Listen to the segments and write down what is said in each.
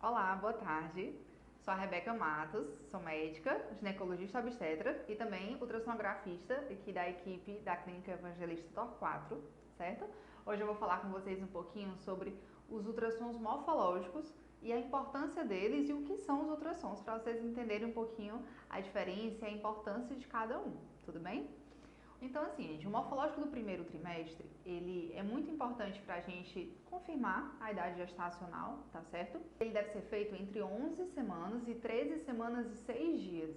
Olá, boa tarde. Sou a Rebeca Matos, sou médica, ginecologista obstetra e também ultrassonografista aqui da equipe da Clínica Evangelista Torquato, certo? Hoje eu vou falar com vocês um pouquinho sobre os ultrassons morfológicos e a importância deles e o que são os ultrassons, para vocês entenderem um pouquinho a diferença e a importância de cada um, tudo bem? Então, assim, gente, o morfológico do primeiro trimestre, ele é muito importante para a gente confirmar a idade gestacional, tá certo? Ele deve ser feito entre 11 semanas e 13 semanas e 6 dias.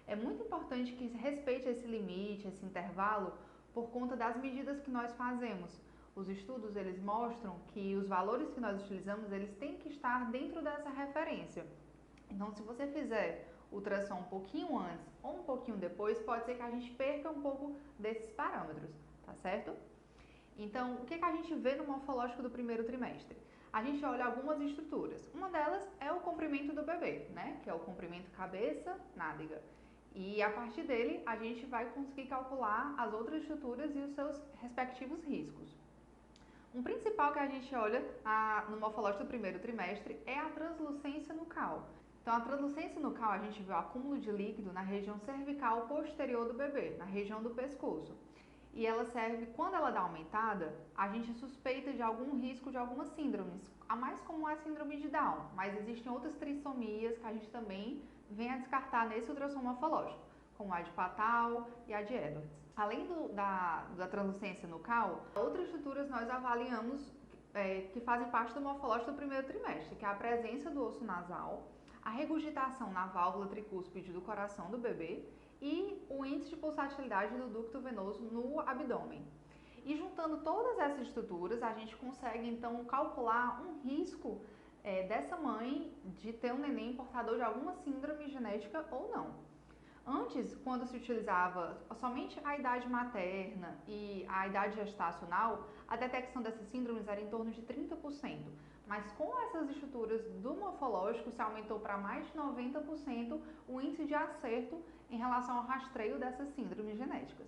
É muito importante que respeite esse limite, esse intervalo, por conta das medidas que nós fazemos. Os estudos, eles mostram que os valores que nós utilizamos, eles têm que estar dentro dessa referência. Então, se você fizer ultrassom um pouquinho antes ou um pouquinho depois, pode ser que a gente perca um pouco desses parâmetros, tá certo? Então, o que a gente vê no morfológico do primeiro trimestre? A gente olha algumas estruturas. Uma delas é o comprimento do bebê, né? Que é o comprimento cabeça-nádega. E a partir dele, a gente vai conseguir calcular as outras estruturas e os seus respectivos riscos. Um principal que a gente olha no morfológico do primeiro trimestre é a translucência nucal. Então, a translucência nucal, a gente vê o acúmulo de líquido na região cervical posterior do bebê, na região do pescoço. E ela serve, quando ela dá aumentada, a gente suspeita de algum risco de algumas síndromes. A mais comum é a síndrome de Down, mas existem outras trissomias que a gente também vem a descartar nesse ultrassom morfológico, como a de Patau e a de Edwards. Além da translucência nucal, outras estruturas nós avaliamos que fazem parte do morfológico do primeiro trimestre, que é a presença do osso nasal, a regurgitação na válvula tricúspide do coração do bebê e o índice de pulsatilidade do ducto venoso no abdômen. E juntando todas essas estruturas, a gente consegue então calcular um risco dessa mãe de ter um neném portador de alguma síndrome genética ou não. Antes, quando se utilizava somente a idade materna e a idade gestacional, a detecção dessas síndromes era em torno de 30%. Mas com essas estruturas do morfológico, se aumentou para mais de 90% o índice de acerto em relação ao rastreio dessas síndromes genéticas.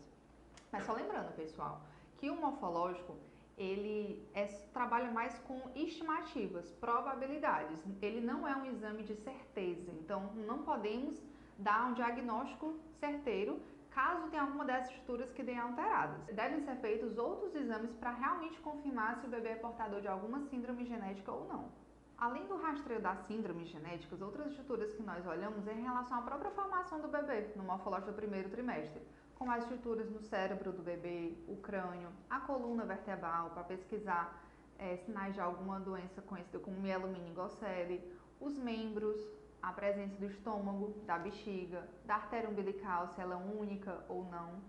Mas só lembrando, pessoal, que o morfológico, ele trabalha mais com estimativas, probabilidades. Ele não é um exame de certeza, então não podemos dar um diagnóstico certeiro caso tenha alguma dessas estruturas que deem alteradas. Devem ser feitos outros exames para realmente confirmar se o bebê é portador de alguma síndrome genética ou não. Além do rastreio das síndromes genéticas, outras estruturas que nós olhamos é em relação à própria formação do bebê no morfológico do primeiro trimestre, como as estruturas no cérebro do bebê, o crânio, a coluna vertebral, para pesquisar sinais de alguma doença conhecida como mielomeningocele, os membros, a presença do estômago, da bexiga, da artéria umbilical, se ela é única ou não.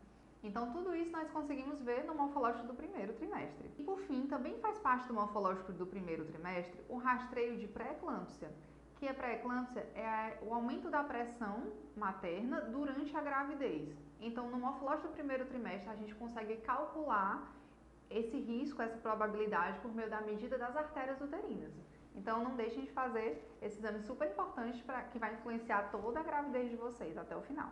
Então, tudo isso nós conseguimos ver no morfológico do primeiro trimestre. E, por fim, também faz parte do morfológico do primeiro trimestre o rastreio de pré-eclâmpsia, que a pré-eclâmpsia é o aumento da pressão materna durante a gravidez. Então, no morfológico do primeiro trimestre, a gente consegue calcular esse risco, essa probabilidade por meio da medida das artérias uterinas. Então, não deixem de fazer esse exame super importante que vai influenciar toda a gravidez de vocês até o final.